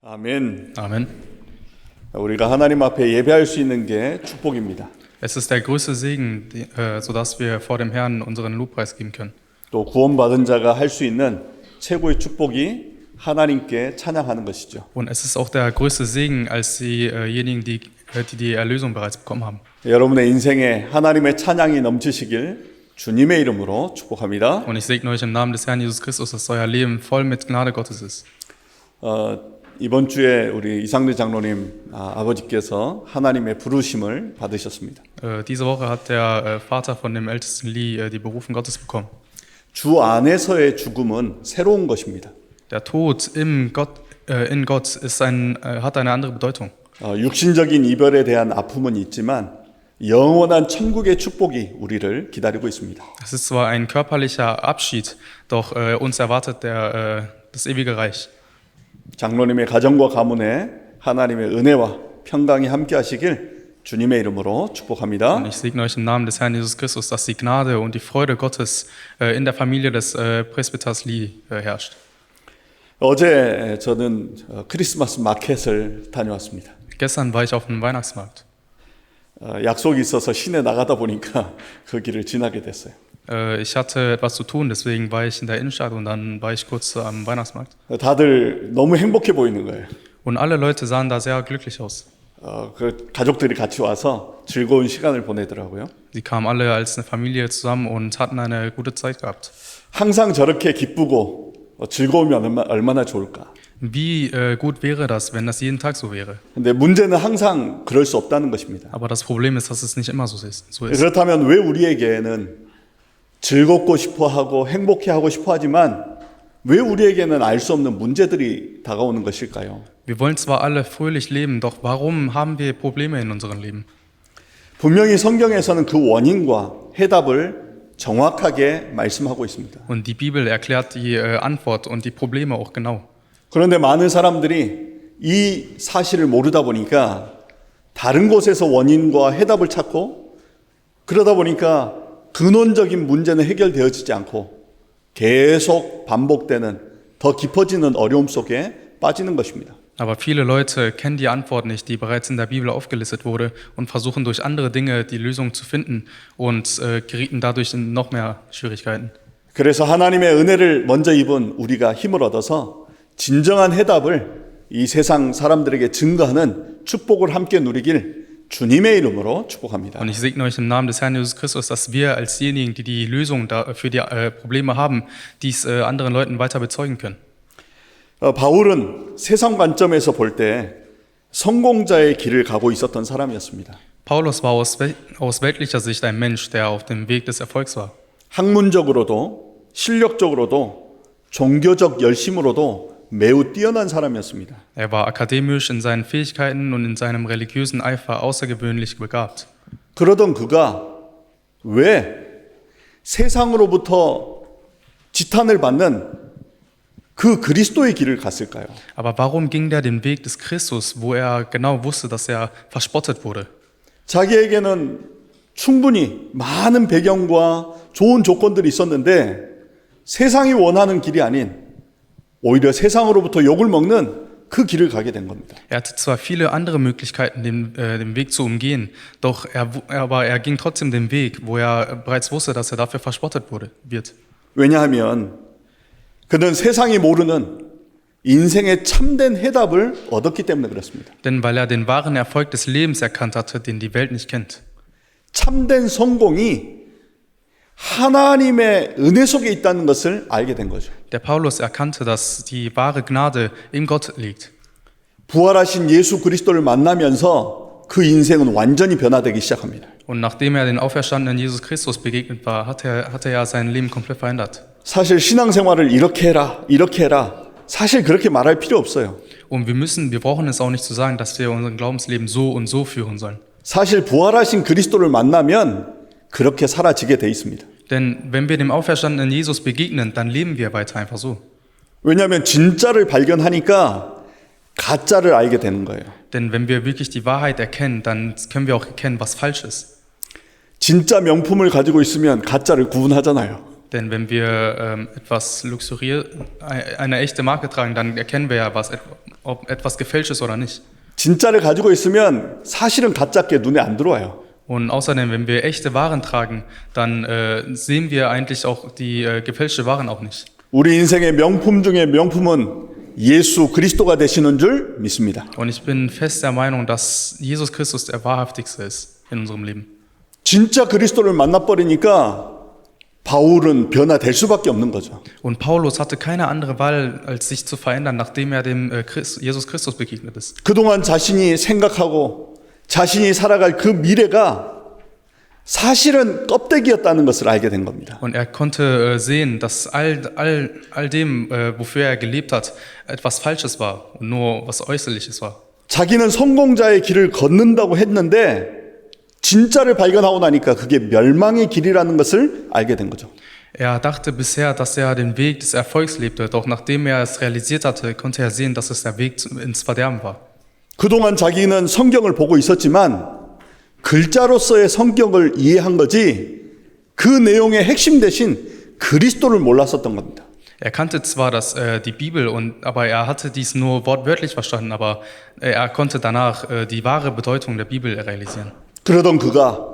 아멘. Amen. 우리가 하나님 앞에 예배할 수 있는 게 축복입니다. Es ist der größte Segen, sodass wir vor dem Herrn unseren Lobpreis geben können. 또 구원받은 자가 할 수 있는 최고의 축복이 하나님께 찬양하는 것이죠. Und es ist auch der größte Segen als diejenigen, die Erlösung bereits bekommen haben. 여러분의 인생에 하나님의 찬양이 넘치시길 주님의 이름으로 축복합니다. Und ich segne euch im Namen des Herrn Jesus Christus, dass euer Leben voll mit Gnade Gottes ist. 이번 주에 우리 이상대 장로님 아버지께서 하나님의 부르심을 받으셨습니다. Diese Woche hat der Vater von dem ältesten Lee die Berufung Gottes bekommen. 주 안에서의 죽음은 새로운 것입니다. Der Tod in Gott hat eine andere Bedeutung. 육신적인 이별에 대한 아픔은 있지만 영원한 천국의 축복이 우리를 기다리고 있습니다. Es ist zwar ein körperlicher Abschied, doch uns erwartet das ewige Reich. 장로님의 가정과 가문에 하나님의 은혜와 평강이 함께 하시길 주님의 이름으로 축복합니다. Und ich segne euch im Namen des Herrn Jesus Christus, dass die Gnade und die Freude Gottes in der Familie des Presbyters Lee herrscht. 어제 저는 크리스마스 마켓을 다녀왔습니다. Gestern war ich auf dem Weihnachtsmarkt. 약속이 있어서 시내 나가다 보니까 그 길을 지나게 됐어요. Ich hatte etwas zu tun, deswegen war ich in der Innenstadt und dann war ich kurz am Weihnachtsmarkt. 다들 너무 행복해 보이는 거예요. Und alle Leute sahen da sehr glücklich aus. 그 가족들이 같이 와서 즐거운 시간을 보내더라고요. Sie kamen alle als eine Familie zusammen und hatten eine gute Zeit gehabt. 항상 저렇게 기쁘고 즐거우면 얼마나 좋을까. Wie gut wäre das, wenn das jeden Tag so wäre? 근데 문제는 항상 그럴 수 없다는 것입니다. Aber das Problem ist, dass es nicht immer so ist. 그렇다면 왜 우리에게는 즐겁고 싶어하고 행복해하고 싶어하지만 왜 우리에게는 알 수 없는 문제들이 다가오는 것일까요? Wir wollen zwar alle fröhlich leben, doch warum haben wir Probleme in unserem Leben? 분명히 성경에서는 그 원인과 해답을 정확하게 말씀하고 있습니다. Und die Bibel erklärt die Antwort und die Probleme auch genau. 그런데 많은 사람들이 이 사실을 모르다 보니까 다른 곳에서 원인과 해답을 찾고 그러다 보니까 근원적인 문제는 해결되어지지 않고 계속 반복되는 더 깊어지는 어려움 속에 빠지는 것입니다. Aber viele Leute kennen die Antwort nicht, die bereits in der Bibel aufgelistet wurde und versuchen durch andere Dinge die Lösung zu finden und gerieten dadurch in noch mehr Schwierigkeiten. 그래서 하나님의 은혜를 먼저 입은 우리가 힘을 얻어서 진정한 해답을 이 세상 사람들에게 증거하는 축복을 함께 누리길 주님의 이름으로 축복합니다. Und ich segne euch im Namen des Herrn Jesus Christus, dass wir als diejenigen, die die Lösung für die Probleme haben, dies anderen Leuten weiter bezeugen können. 바울은 세상 관점에서 볼 때 성공자의 길을 가고 있었던 사람이었습니다. Paulus war aus weltlicher Sicht ein Mensch, der auf dem Weg des Erfolgs war. 학문적으로도 실력적으로도 종교적 열심으로도 매우 뛰어난 사람이었습니다. Er war akademisch in seinen Fähigkeiten und in seinem religiösen Eifer außergewöhnlich begabt. 그러던 그가 왜 세상으로부터 지탄을 받는 그 그리스도의 길을 갔을까요? Aber warum ging der den Weg des Christus, wo er genau wusste, dass er verspottet wurde? 자기에게는 충분히 많은 배경과 좋은 조건들이 있었는데 세상이 원하는 길이 아닌 오히려 세상으로부터 욕을 먹는 그 길을 가게 된 겁니다. Er hatte zwar viele andere Möglichkeiten, den Weg zu umgehen, doch er ging trotzdem den Weg, wo er bereits wusste, dass er dafür verspottet wird. 왜냐하면 그는 세상이 모르는 인생의 참된 해답을 얻었기 때문에 그렇습니다. Denn weil er den wahren Erfolg des Lebens erkannt hatte, den die Welt nicht kennt. 참된 성공이 하나님의 은혜 속에 있다는 것을 알게 된 거죠. Der Paulus erkannte, dass die wahre Gnade in Gott liegt. 부활하신 예수 그리스도를 만나면서 그 인생은 완전히 변화되기 시작합니다. Und nachdem er den auferstandenen Jesus Christus begegnet war, hatte er sein Leben komplett verändert. 사실 신앙생활을 이렇게 해라. 사실 그렇게 말할 필요 없어요. Und wir brauchen es auch nicht zu sagen, dass wir unser Glaubensleben so und so führen sollen. 사실 부활하신 그리스도를 만나면 그렇게 사라지게 돼 있습니다. Denn wenn wir dem auferstandenen Jesus begegnen, dann leben wir weiter einfach so. 왜냐하면 진짜를 발견하니까 가짜를 알게 되는 거예요. Denn wenn wir wirklich die Wahrheit erkennen, dann können wir auch erkennen, was falsch ist. 진짜 명품을 가지고 있으면 가짜를 구분하잖아요. Denn wenn wir eine echte Marke tragen, dann erkennen wir ja, ob etwas gefälscht ist oder nicht. 진짜를 가지고 있으면 사실은 가짜게 눈에 안 들어와요. Und außerdem, wenn wir echte Waren tragen, dann sehen wir eigentlich auch die gefälschte Waren auch nicht. 우리 인생의 명품 중에 명품은 예수 그리스도가 되시는 줄 믿습니다. Und ich bin fest der Meinung, dass Jesus Christus der wahrhaftigste ist in unserem Leben. 진짜 그리스도를 만나버리니까 바울은 변화될 수밖에 없는 거죠. Und Paulus hatte keine andere Wahl, als sich zu verändern, nachdem er dem Jesus Christus begegnet ist. 그동안 자신이 생각하고 자신이 살아갈 그 미래가 사실은 껍데기였다는 것을 알게 된 겁니다. Und er konnte sehen, dass all dem, wofür er gelebt hat, etwas Falsches war und nur was Äußerliches war. 자기는 성공자의 길을 걷는다고 했는데 진짜를 발견하고 나니까 그게 멸망의 길이라는 것을 알게 된 거죠. Er dachte bisher, dass er den Weg des Erfolgs lebte, doch nachdem er es realisiert hatte, konnte er sehen, dass es der Weg ins Verderben war. 그동안 자기는 성경을 보고 있었지만 글자로서의 성경을 이해한 거지 그 내용의 핵심 대신 그리스도를 몰랐었던 겁니다. Er kannte zwar die Bibel, aber er hatte dies nur wortwörtlich verstanden, aber er konnte danach die wahre Bedeutung der Bibel realisieren. 그러던 그가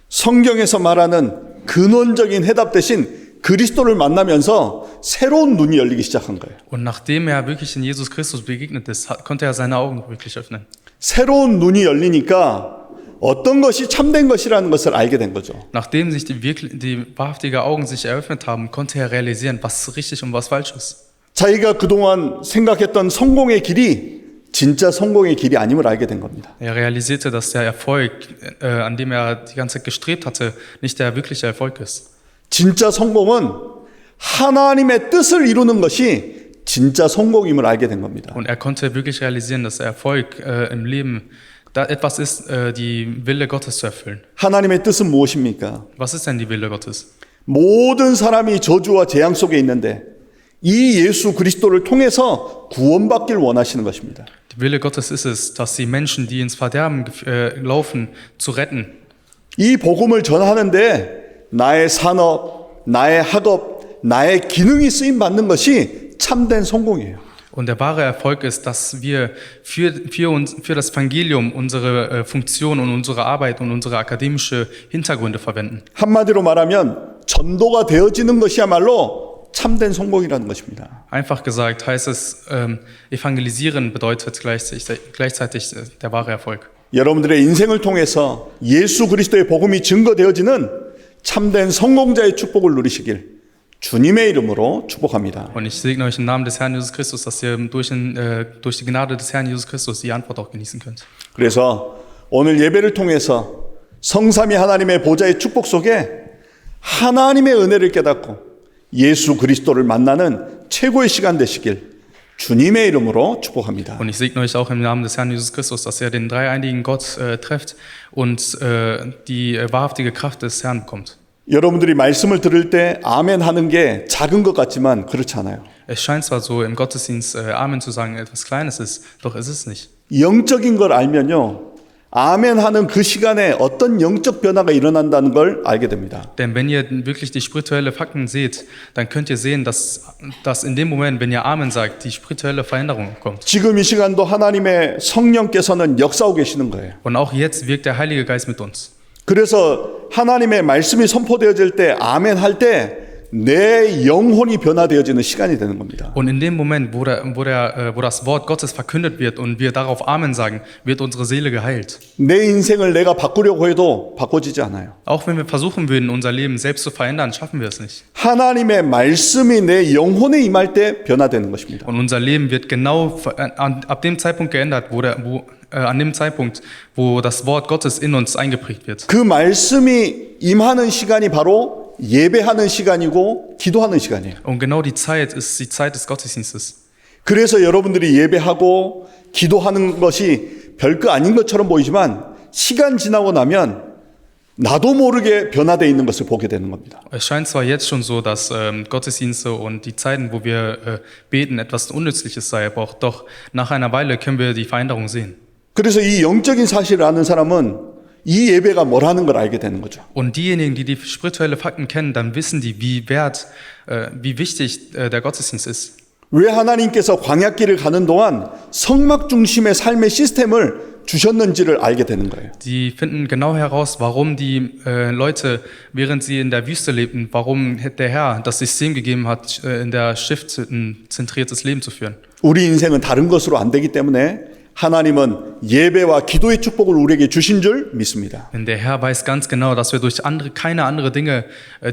성경에서 말하는 근원적인 해답 대신 그리스도를 만나면서 새로운 눈이 열리기 시작한 거예요. Und nachdem er wirklich in Jesus Christus begegnet ist, konnte er seine Augen wirklich öffnen. 새로운 눈이 열리니까 어떤 것이 참된 것이라는 것을 알게 된 거죠. Nachdem sich die wahrhaftigen Augen sich eröffnet haben, konnte er realisieren, was richtig und was falsch ist. 자기가 그동안 생각했던 성공의 길이 진짜 성공의 길이 아님을 알게 된 겁니다. Er realisierte, dass der Erfolg, an dem er die ganze Zeit gestrebt hatte, nicht der wirkliche Erfolg ist. 진짜 성공은 하나님의 뜻을 이루는 것이 진짜 성공임을 알게 된 겁니다. Und er konnte wirklich realisieren, dass der Erfolg im Leben da etwas ist, die Wille Gottes zu erfüllen. 하나님의 뜻은 무엇입니까? Was ist denn die Wille Gottes? 모든 사람이 저주와 재앙 속에 있는데 이 예수 그리스도를 통해서 구원받길 원하시는 것입니다. Die Wille Gottes ist es, dass die Menschen, die ins Verderben laufen, zu retten. 이 복음을 전하는데 나의 산업, 나의 학업, 나의 기능이 쓰임 받는 것이 참된 성공이에요. Und der wahre Erfolg ist, dass wir für das Evangelium unsere Funktion und unsere Arbeit und unsere akademische Hintergründe verwenden. 한마디로 말하면 전도가 되어지는 것이야말로 참된 성공이라는 것입니다. Einfach gesagt heißt es, evangelisieren bedeutet gleichzeitig der wahre Erfolg. 여러분들의 인생을 통해서 예수 그리스도의 복음이 증거되어지는 참된 성공자의 축복을 누리시길 주님의 이름으로 축복합니다. Und ich segne euch im Namen des Herrn Jesus Christus, dass ihr durch die Gnade des Herrn Jesus Christus die Antwort auch genießen könnt. 그래서 오늘 예배를 통해서 성삼위 하나님의 보좌의 축복 속에 하나님의 은혜를 깨닫고 예수 그리스도를 만나는 최고의 시간 되시길 주님의 이름으로 축복합니다. Und ich segne euch auch im Namen des Herrn Jesus Christus, dass ihr den dreieinigen Gott trefft und die wahrhaftige Kraft des Herrn bekommt. 여러분들이 말씀을 들을 때 아멘 하는 게 작은 것 같지만 그렇지 않아요. Es scheint zwar so im Gottesdienst Amen zu sagen etwas Kleines ist, doch ist es nicht. 영적인 걸 알면요. 아멘 하는 그 시간에 어떤 영적 변화가 일어난다는 걸 알게 됩니다. Denn wenn ihr wirklich die spirituellen Fakten seht, dann könnt ihr sehen, dass in dem Moment, wenn ihr Amen sagt, die spirituelle Veränderung kommt. 지금 이 시간도 하나님의 성령께서는 역사하고 계시는 거예요. Und auch jetzt wirkt der Heilige Geist mit uns. 그래서 하나님의 말씀이 선포되어질 때 아멘 할 때 내 영혼이 변화되어지는 시간이 되는 겁니다. Und in dem Moment, wo das Wort Gottes verkündet wird und wir darauf Amen sagen, wird unsere Seele geheilt. 내 인생을 내가 바꾸려고 해도 바꿔지지 않아요. Auch wenn wir versuchen würden, unser Leben selbst zu verändern, schaffen wir es nicht. 하나님의 말씀이 내 영혼에 임할 때 변화되는 것입니다. Und unser Leben wird genau ab dem Zeitpunkt geändert, an dem Zeitpunkt, wo das Wort Gottes in uns eingeprägt wird. 그 말씀이 임하는 시간이 바로 예배하는 시간이고 기도하는 시간이에요. Und genau die Zeit ist die Zeit des Gottesdienstes. 그래서 여러분들이 예배하고 기도하는 것이 별거 아닌 것처럼 보이지만 시간 지나고 나면 나도 모르게 변화되어 있는 것을 보게 되는 겁니다. Es scheint zwar jetzt schon so, dass Gottesdienste und die Zeiten, wo wir beten, etwas Unnützliches sei, aber doch nach einer Weile können wir die Veränderung sehen. 그래서 이 영적인 사실을 아는 사람은 이 예배가 뭐라는 걸 알게 되는 거죠. Und diejenigen, die die spirituelle Fakten kennen, dann wissen die, wie wichtig der Gottesdienst ist. 왜 하나님께서 광야길을 가는 동안 성막 중심의 삶의 시스템을 주셨는지를 알게 되는 거예요. Die finden genau heraus, warum die Leute, während sie in der Wüste lebten, warum der Herr das System gegeben hat, in der Schrift ein zentriertes Leben zu führen. 우리 인생은 다른 것으로 안 되기 때문에 하나님은 예배와 기도의 축복을 우리에게 주신 줄 믿습니다. Denn der Herr weiß ganz genau, dass wir durch keine andere Dinge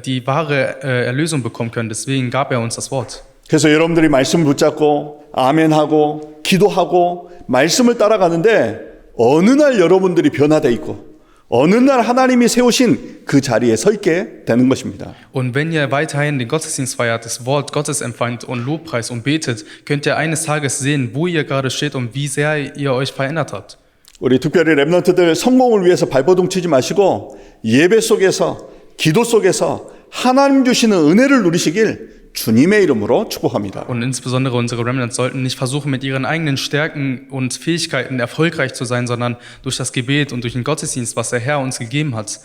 die wahre Erlösung bekommen können. Deswegen gab er uns das Wort. 그래서 여러분들이 말씀을 붙잡고 아멘하고 기도하고 말씀을 따라가는데 어느 날 여러분들이 변화되어 있고 어느 날 하나님이 세우신 그 자리에 서 있게 되는 것입니다. Und wenn ihr weiterhin den Gottesdienst feiert, das Wort Gottes empfangt und Lobpreis und betet, könnt ihr eines Tages sehen, wo ihr gerade steht und wie sehr ihr euch verändert habt. 우리 특별히 렘넌트들 성공을 위해서 발버둥 치지 마시고 예배 속에서 기도 속에서 하나님 주시는 은혜를 누리시길 주님의 이름으로 축복합니다. Und insbesondere unsere Remnants sollten nicht versuchen, mit ihren eigenen Stärken und Fähigkeiten erfolgreich zu sein, sondern durch das Gebet und durch den Gottesdienst, was der Herr uns gegeben hat,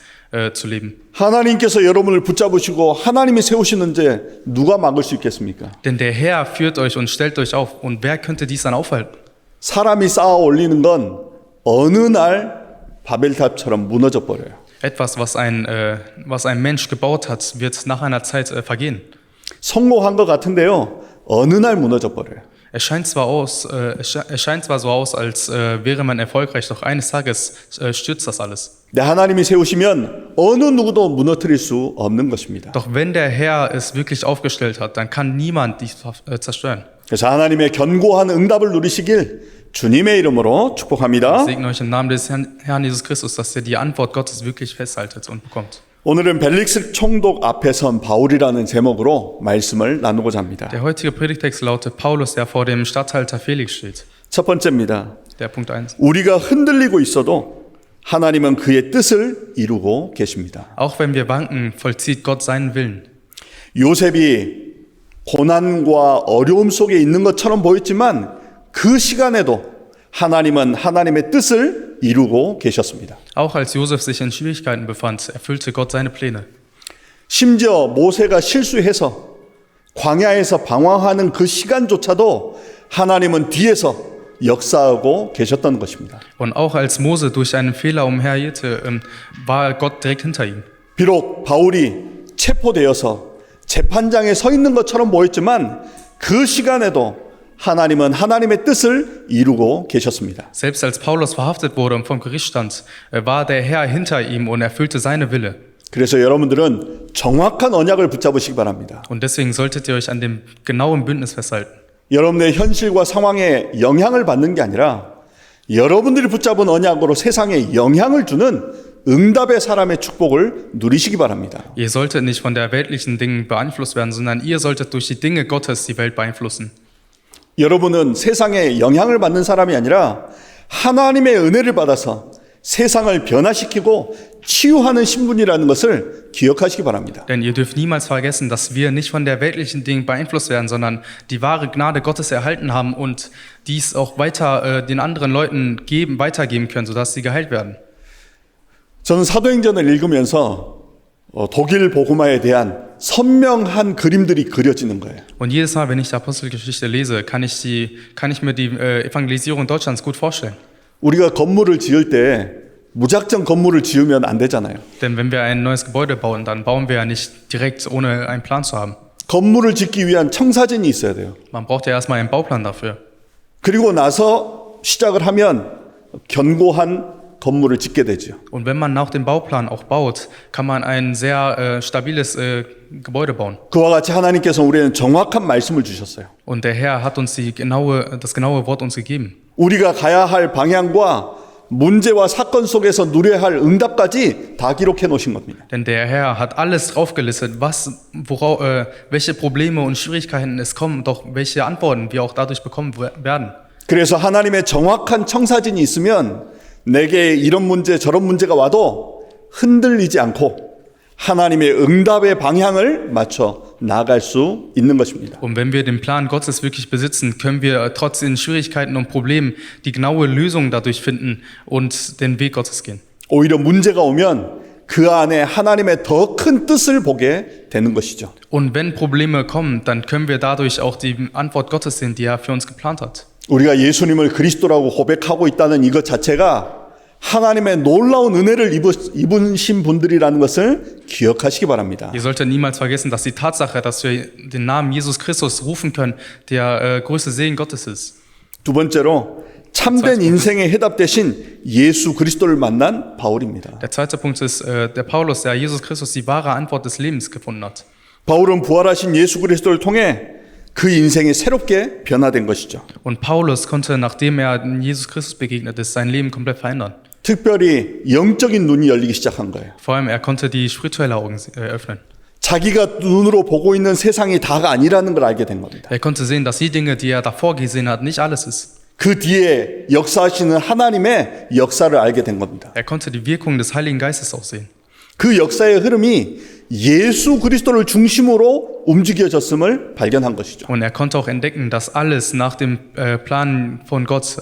zu leben. 하나님께서 여러분을 붙잡으시고 하나님이 세우시는데 누가 막을 수 있겠습니까? Denn der Herr führt euch und stellt euch auf. Und wer könnte dies dann aufhalten? 사람이 쌓아 올리는 건 어느 날 바벨탑처럼 무너져 버려요. Etwas, was ein Mensch gebaut hat, wird nach einer Zeit vergehen. 성공한 것 같은데요. 어느 날 무너져 버려요. Es scheint zwar so aus, als wäre man erfolgreich, doch eines Tages stürzt das alles. 내 하나님이 세우시면 어느 누구도 무너뜨릴 수 없는 것입니다. Doch wenn der Herr es wirklich aufgestellt hat, dann kann niemand dies zerstören. 그래서 하나님의 견고한 응답을 누리시길 주님의 이름으로 Ich 축복합니다. segne euch im Namen des Herrn Jesus Christus, dass ihr die Antwort Gottes wirklich festhaltet und bekommt. 오늘은 벨릭스 총독 앞에 선 바울이라는 제목으로 말씀을 나누고자 합니다. Der heutige Predigtext lautet Paulus, der vor dem Statthalter Felix steht. 첫 번째입니다. Der Punkt 1. 우리가 흔들리고 있어도 하나님은 그의 뜻을 이루고 계십니다. Auch wenn wir wanken, vollzieht Gott seinen Willen. 요셉이 고난과 어려움 속에 있는 것처럼 보였지만 그 시간에도 하나님은 하나님의 뜻을 이루고 계셨습니다. Auch als Josef sich in Schwierigkeiten befand, erfüllte Gott seine Pläne. 심지어 모세가 실수해서 광야에서 방황하는 그 시간조차도 하나님은 뒤에서 역사하고 계셨던 것입니다. Und auch als Mose durch einen Fehler umherirrte, war Gott direkt hinter ihm. 비록 바울이 체포되어서 재판장에 서 있는 것처럼 보였지만 그 시간에도 하나님은 하나님의 뜻을 이루고 계셨습니다. Selbst als Paulus verhaftet wurde und vom Gericht stand, war der Herr hinter ihm und erfüllte seine Wille. 그래서 여러분들은 정확한 언약을 붙잡으시기 바랍니다. Und deswegen solltet ihr euch an dem genauen Bündnis festhalten. 여러분의 현실과 상황에 영향을 받는 게 아니라 여러분들이 붙잡은 언약으로 세상에 영향을 주는 응답의 사람의 축복을 누리시기 바랍니다. Ihr solltet nicht von der weltlichen Dingen beeinflusst werden, sondern ihr solltet durch die Dinge Gottes die Welt beeinflussen. 여러분은 세상에 영향을 받는 사람이 아니라 하나님의 은혜를 받아서 세상을 변화시키고 치유하는 신분이라는 것을 기억하시기 바랍니다. Denn ihr dürft niemals vergessen, dass wir nicht von der weltlichen Dingen beeinflusst werden, sondern die wahre Gnade Gottes erhalten haben und dies auch weiter den anderen Leuten weitergeben können, sodass sie geheilt werden. 저는 사도행전을 읽으면서 독일 복음화에 대한 선명한 그림들이 그려지는 거예요. Und jedes Mal, wenn ich die Apostelgeschichte lese, kann ich mir die Evangelisierung Deutschlands gut vorstellen. 우리가 건물을 지을 때 무작정 건물을 지으면 안 되잖아요. Denn wenn wir ein neues Gebäude bauen, dann bauen wir ja nicht direkt, ohne einen Plan zu haben. 건물을 짓기 위한 청사진이 있어야 돼요. Man braucht ja erstmal einen Bauplan dafür. 그리고 나서 시작을 하면 견고한 건물을 짓게 되죠. Und wenn man nach dem Bauplan auch baut, kann man ein sehr stabiles Gebäude bauen. 그와 같이 하나님께서 우리에게 정확한 말씀을 주셨어요. Und der Herr hat uns das genaue Wort uns gegeben. 우리가 가야 할 방향과 문제와 사건 속에서 누려야 할 응답까지 다 기록해 놓으신 겁니다. Denn der Herr hat alles draufgelistet, welche Probleme und Schwierigkeiten es kommen, doch welche Antworten wir auch dadurch bekommen werden. 그래서 하나님의 정확한 청사진이 있으면 내게 이런 문제 저런 문제가 와도 흔들리지 않고 하나님의 응답의 방향을 맞춰 나아갈 수 있는 것입니다. Und wenn wir den Plan Gottes wirklich besitzen, können wir trotz den Schwierigkeiten und Problemen die genaue Lösung dadurch finden und den Weg Gottes gehen. 오히려 문제가 오면 그 안에 하나님의 더 큰 뜻을 보게 되는 것이죠. Und wenn Probleme kommen, dann können wir dadurch auch die Antwort Gottes sehen, die er für uns geplant hat. 우리가 예수님을 그리스도라고 고백하고 있다는 이것 자체가 하나님의 놀라운 은혜를 입으신 분들이라는 것을 기억하시기 바랍니다. Ihr solltet niemals vergessen, dass die Tatsache, dass wir den Namen Jesus Christus rufen können, der größte Segen Gottes ist. 두 번째로 참된 인생의 해답 대신 예수 그리스도를 만난 바울입니다. Der zweite Punkt ist der Paulus, der Jesus Christus die wahre Antwort des Lebens gefunden hat. 바울은 부활하신 예수 그리스도를 통해 그 인생이 새롭게 변화된 것이죠. Und Paulus konnte, nachdem er Jesus Christus begegnet ist, sein Leben komplett verändern. 특별히 영적인 눈이 열리기 시작한 거예요. Vor allem, er konnte die spirituelle Augen öffnen. 자기가 눈으로 보고 있는 세상이 다가 아니라는 걸 알게 된 겁니다. Er konnte sehen, dass die Dinge, die er davor gesehen hat, nicht alles ist. 그 뒤에 역사하시는 하나님의 역사를 알게 된 겁니다. Er konnte die Wirkung des Heiligen Geistes auch sehen. 그 역사의 흐름이 예수 그리스도를 중심으로 움직여졌음을 발견한 것이죠. Und er konnte auch entdecken, dass alles nach dem Plan von Gott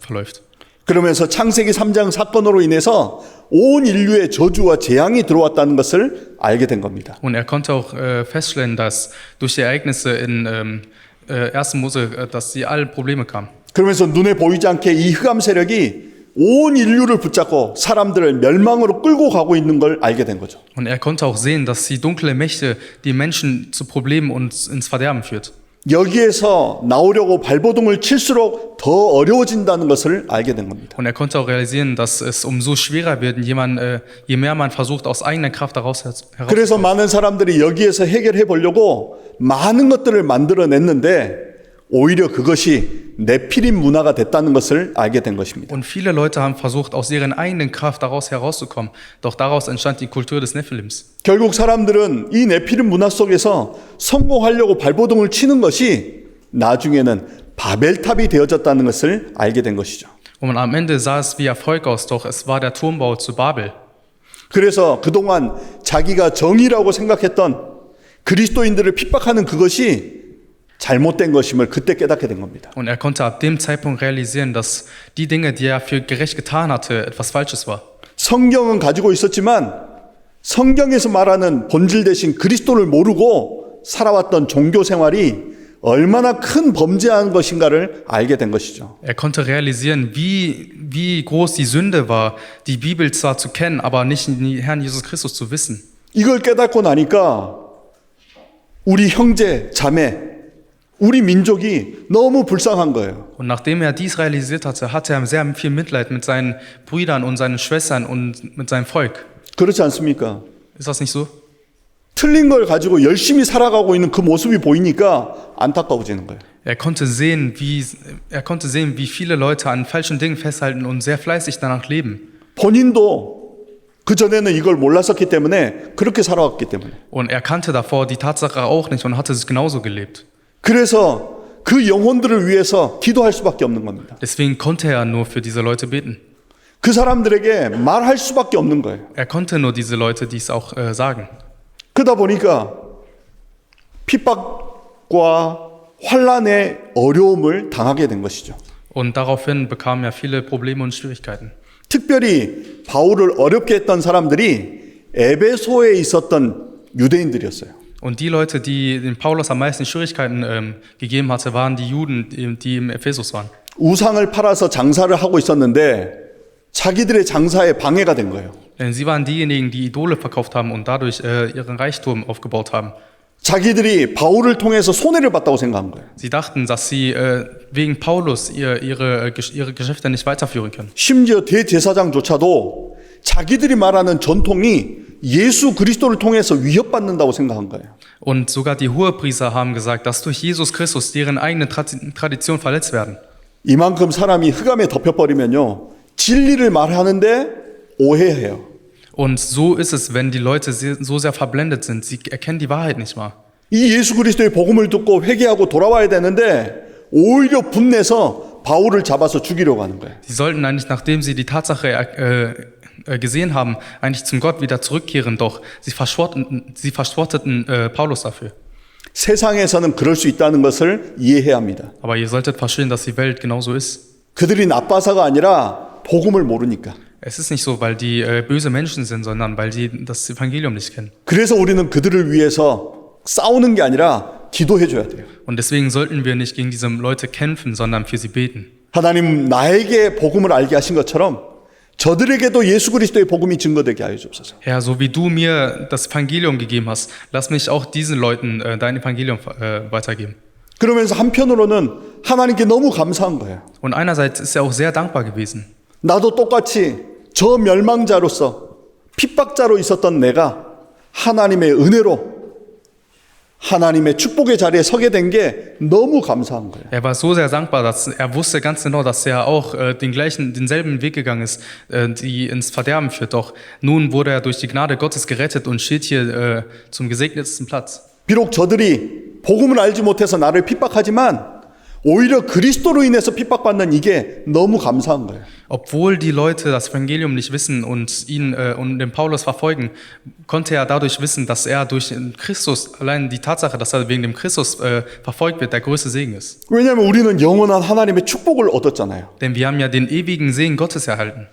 verläuft. 그러면서 창세기 3장 사건으로 인해서 온 인류의 저주와 재앙이 들어왔다는 것을 알게 된 겁니다. Und er konnte auch feststellen, dass durch die Ereignisse in 1. Mose, dass sie alle Probleme kamen. 그러면서 눈에 보이지 않게 이 흑암 세력이 온 인류를 붙잡고 사람들을 멸망으로 끌고 가고 있는 걸 알게 된 거죠. Und er konnte auch sehen, dass die dunkle Mächte die Menschen zu Problemen und ins Verderben führt. 여기에서 나오려고 발버둥을 칠수록 더 어려워진다는 것을 알게 된 겁니다. Und er konnte auch realisieren, dass es umso schwerer wird, je mehr man versucht, aus eigener Kraft daraus heraus. 그래서 많은 사람들이 여기에서 해결해 보려고 많은 것들을 만들어냈는데 오히려 그것이 네피림 문화가 됐다는 것을 알게 된 것입니다. Und viele Leute haben versucht, aus ihrer eigenen Kraft daraus herauszukommen. Doch daraus entstand die Kultur des Nephilims. 결국 사람들은 이 네피림 문화 속에서 성공하려고 발버둥을 치는 것이 나중에는 바벨탑이 되어졌다는 것을 알게 된 것이죠. Und am Ende sah es wie Erfolg aus, doch es war der Turmbau zu Babel. 그래서 그동안 자기가 정의라고 생각했던 그리스도인들을 핍박하는 그것이 잘못된 것임을 그때 깨닫게 된 겁니다. Und er konnte ab dem Zeitpunkt realisieren, dass die Dinge, die er für gerecht getan hatte, etwas Falsches war. 성경은 가지고 있었지만 성경에서 말하는 본질 대신 그리스도를 모르고 살아왔던 종교 생활이 얼마나 큰 범죄한 것인가를 알게 된 것이죠. Er konnte realisieren, wie groß die Sünde war, die Bibel zwar zu kennen, aber nicht den Herrn Jesus Christus zu wissen. 이걸 깨닫고 나니까 우리 형제, 자매, 우리 민족이 너무 불쌍한 거예요. Und nachdem er dies realisiert hatte, hatte er sehr viel Mitleid mit seinen Brüdern und seinen Schwestern und mit seinem Volk. 그렇지 않습니까? Ist das nicht so? 틀린 걸 가지고 열심히 살아가고 있는 그 모습이 보이니까 안타까워지는 거예요. Er konnte sehen, wie viele Leute an falschen Dingen festhalten und sehr fleißig danach leben. 본인도 그전에는 이걸 몰랐었기 때문에 그렇게 살아왔기 때문에. Und er kannte davor die Tatsache auch nicht und hatte es genauso gelebt. 그래서 그 영혼들을 위해서 기도할 수밖에 없는 겁니다. Deswegen konnte er nur für diese Leute beten. 그 사람들에게 말할 수밖에 없는 거예요. Er konnte nur diese Leute dies auch sagen. 그러다 보니까 핍박과 환난의 어려움을 당하게 된 것이죠. Und daraufhin bekam er viele Probleme und Schwierigkeiten. 특별히 바울을 어렵게 했던 사람들이 에베소에 있었던 유대인들이었어요. Und die Leute, die dem Paulus am meisten Schwierigkeiten gegeben hatte, waren die Juden, die im Ephesus waren. 우상을 팔아서 장사를 하고 있었는데 자기들의 장사에 방해가 된 거예요. Denn sie waren diejenigen, die Idole verkauft haben und dadurch ihren Reichtum aufgebaut haben. 자기들이 바울을 통해서 손해를 봤다고 생각한 거예요. Sie dachten, dass sie wegen Paulus ihre Geschäfte nicht weiterführen können. 심지어 대제사장조차도 자기들이 말하는 전통이 예수 그리스도를 통해서 위협받는다고 생각한 거예요. Und sogar die Hohepriester haben gesagt, dass durch Jesus Christus deren eigene Tradition verletzt werden. 이만큼 사람이 흑암에 덮여버리면요. 진리를 말하는데 오해해요. Und so ist es, wenn die Leute so sehr verblendet sind. Sie erkennen die Wahrheit nicht mal. 이 예수 그리스도의 복음을 듣고 회개하고 돌아와야 되는데 오히려 분내서 바울을 잡아서 죽이려고 하는 거예요. Sie sollten eigentlich, nachdem sie die Tatsache gesehen haben, eigentlich zum Gott wieder zurückkehren, doch sie verspotteten Paulus dafür. 세상에서는 그럴 수 있다는 것을 이해해야 합니다. Aber ihr solltet verstehen, dass die Welt genauso ist. 그들이 나빠서가 아니라 복음을 모르니까. Es ist nicht so, weil die böse Menschen sind, sondern weil die das Evangelium nicht kennen. 그래서 우리는 그들을 위해서 싸우는 게 아니라 기도해 줘야 돼요. Und deswegen sollten wir nicht gegen diese Leute kämpfen, sondern für sie beten. 하나님 나에게 복음을 알게 하신 것처럼 저들에게도 예수 그리스도의 복음이 증거되게 하여 주옵소서. Herr, so wie du mir das Evangelium gegeben hast, lass mich auch diesen Leuten dein Evangelium weitergeben. 그러면서 한편으로는 하나님께 너무 감사한 거예요. Und einerseits ist er auch sehr dankbar gewesen. 나도 똑같이 저 멸망자로서 핍박자로 있었던 내가 하나님의 은혜로 하나님의 축복의 자리에 서게 된 게 너무 감사한 거예요. Er war so sehr dankbar, dass er wusste ganz genau, dass er auch denselben Weg gegangen ist, die ins Verderben führt. Doch nun wurde er durch die Gnade Gottes gerettet und steht hier zum gesegnetsten Platz. 비록 저들이 복음을 알지 못해서 나를 핍박하지만 오히려 그리스도로 인해서 pis박받는 이게 너무 감사한 거예요. Obwohl die Leute das Evangelium nicht wissen und ihn und den Paulus verfolgen, konnte er dadurch wissen, dass er durch den Christus, allein die Tatsache, dass er wegen dem Christus verfolgt wird, der größte Segen ist. 왜냐하면 우리는 영원한 하나님의 축복을 얻었잖아요. Denn wir haben ja den ewigen Segen Gottes erhalten.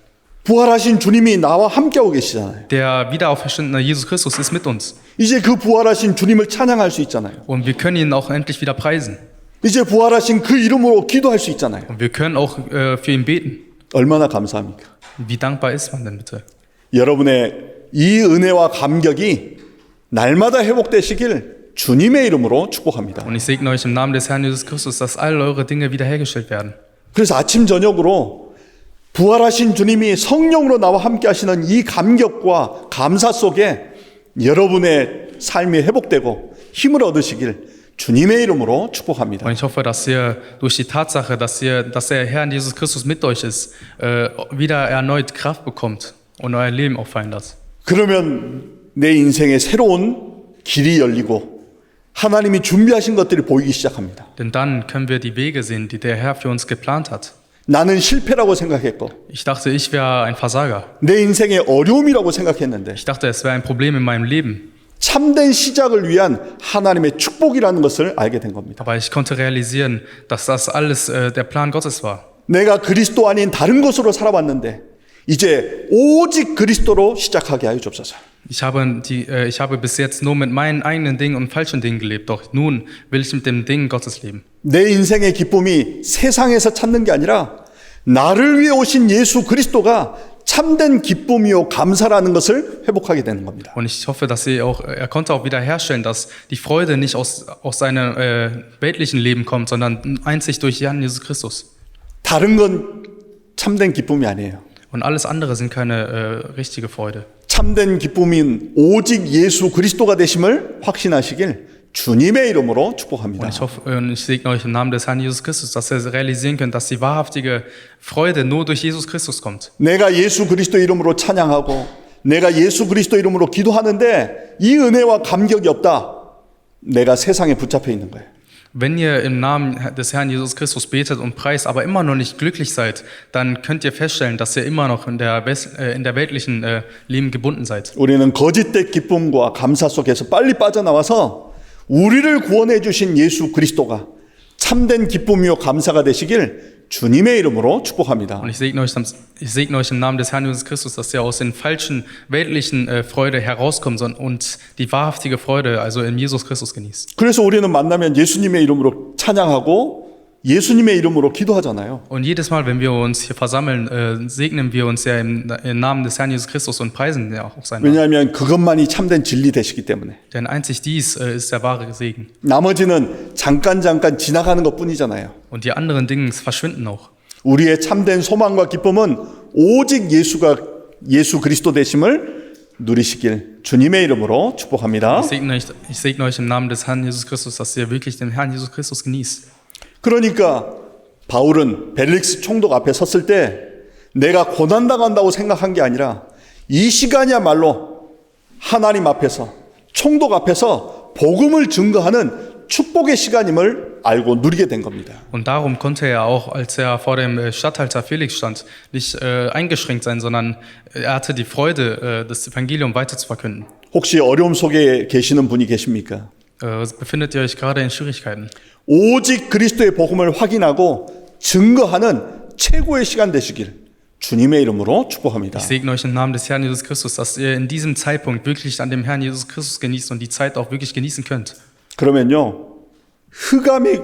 부활하신 주님이 나와 함께하고 계시잖아요. Der wiederauferstandene Jesus Christus ist mit uns. 이제 그 부활하신 주님을 찬양할 수 있잖아요. Und wir können ihn auch endlich wieder preisen. 이제 부활하신 그 이름으로 기도할 수 있잖아요. Und wir können auch für ihn beten. 얼마나 감사합니까? Wie dankbar ist man denn bitte? 여러분의 이 은혜와 감격이 날마다 회복되시길 주님의 이름으로 축복합니다. Und ich segne euch im Namen des Herrn Jesus Christus, dass all eure Dinge wiederhergestellt werden. 그래서 아침 저녁으로 부활하신 주님이 성령으로 나와 함께 하시는 이 감격과 감사 속에 여러분의 삶이 회복되고 힘을 얻으시길 주님의 이름으로 축복합니다. Und ich hoffe, dass ihr durch die Tatsache, dass der Herr Jesus Christus mit euch ist, wieder erneut Kraft bekommt und euer Leben auffallen lasst. 그러면 내 인생에 새로운 길이 열리고 하나님이 준비하신 것들이 보이기 시작합니다. Denn dann können wir die Wege sehen, die der Herr für uns geplant hat. 나는 실패라고 생각했고 Ich dachte, ich wäre ein Versager. 내 인생의 어려움이라고 생각했는데 Ich dachte, es wäre ein Problem in meinem Leben. 참된 시작을 위한 하나님의 축복이라는 것을 알게 된 겁니다. Aber ich konnte realisieren, dass das alles der Plan Gottes war. 내가 그리스도 아닌 다른 것으로 살아왔는데 이제 오직 그리스도로 시작하게 하여 주옵소서. Ich habe bis jetzt nur mit meinen eigenen Dingen und falschen Dingen gelebt. Doch nun will ich mit dem Ding Gottes leben. 내 인생의 기쁨이 세상에서 찾는 게 아니라 나를 위해 오신 예수 그리스도가 참된 기쁨이요 감사라는 것을 회복하게 되는 겁니다. Und ich hoffe, dass er konnte auch wiederherstellen, dass die Freude nicht aus seinem weltlichen Leben kommt, sondern einzig durch Herrn Jesus Christus. 다른 건 참된 기쁨이 아니에요. Und alles andere sind keine richtige Freude. 참된 기쁨인 오직 예수 그리스도가 되심을 확신하시길 주님의 이름으로 축복합니다. Und ich hoffe, und ich segne euch im Namen des Herrn Jesus Christus, dass ihr realisieren könnt, dass die wahrhaftige Freude nur durch Jesus Christus kommt. 내가 예수 그리스도 이름으로 찬양하고 내가 예수 그리스도 이름으로 기도하는데 이 은혜와 감격이 없다. 내가 세상에 붙잡혀 있는 거예요. Wenn ihr im Namen des Herrn Jesus Christus betet und preist, aber immer noch nicht glücklich seid, dann könnt ihr feststellen, dass ihr immer noch in der weltlichen Leben gebunden seid. 우리는 거짓된 기쁨과 감사 속에서 빨리 빠져나와서 우리를 구원해 주신 예수 그리스도가 참된 기쁨이요 감사가 되시길 주님의 이름으로 축복합니다. Und ich segne euch im Namen des Herrn Jesus Christus, dass ihr aus den falschen weltlichen Freude herauskommt und die wahrhaftige Freude, also in Jesus Christus genießt. 그래서 우리는 만나면 예수님의 이름으로 찬양하고 예수님의 이름으로 기도하잖아요. Und jedes Mal, wenn wir uns hier versammeln, segnen wir uns ja im Namen des Herrn Jesus Christus und preisen ja auch seinen Namen. 왜냐하면 그것만이 참된 진리 되시기 때문에. Denn einzig dies ist der wahre Segen. 나머지는 잠깐 지나가는 것뿐이잖아요. Und die anderen Dinge verschwinden auch. 우리의 참된 소망과 기쁨은 오직 예수 그리스도 되심을 누리시길 주님의 이름으로 축복합니다. Ich segne euch im Namen des Herrn Jesus Christus, dass ihr wirklich den Herrn Jesus Christus genießt. 그러니까 바울은 벨릭스 총독 앞에 섰을 때 내가 고난당한다고 생각한 게 아니라 이 시간이야말로 ha나님 앞에서 총독 앞에서 복음을 증거하는 축복의 시간임을 알고 누리게 된 겁니다. Und darum konnte er auch, als er vor dem Statthalter Felix stand, nicht eingeschränkt sein, sondern er hatte die Freude, das Evangelium weiter zu verkünden. 혹시 어려움 속에 계시는 분이 계십니까? Befindet ihr euch gerade in Schwierigkeiten? 오직 그리스도의 복음을 확인하고 증거하는 최고의 시간 되시길 주님의 이름으로 축복합니다. Ich segne euch im Namen des Herrn Jesus Christus, dass ihr in diesem Zeitpunkt wirklich an dem Herrn Jesus Christus genießt und die Zeit auch wirklich genießen könnt. 그러면요, 흑암이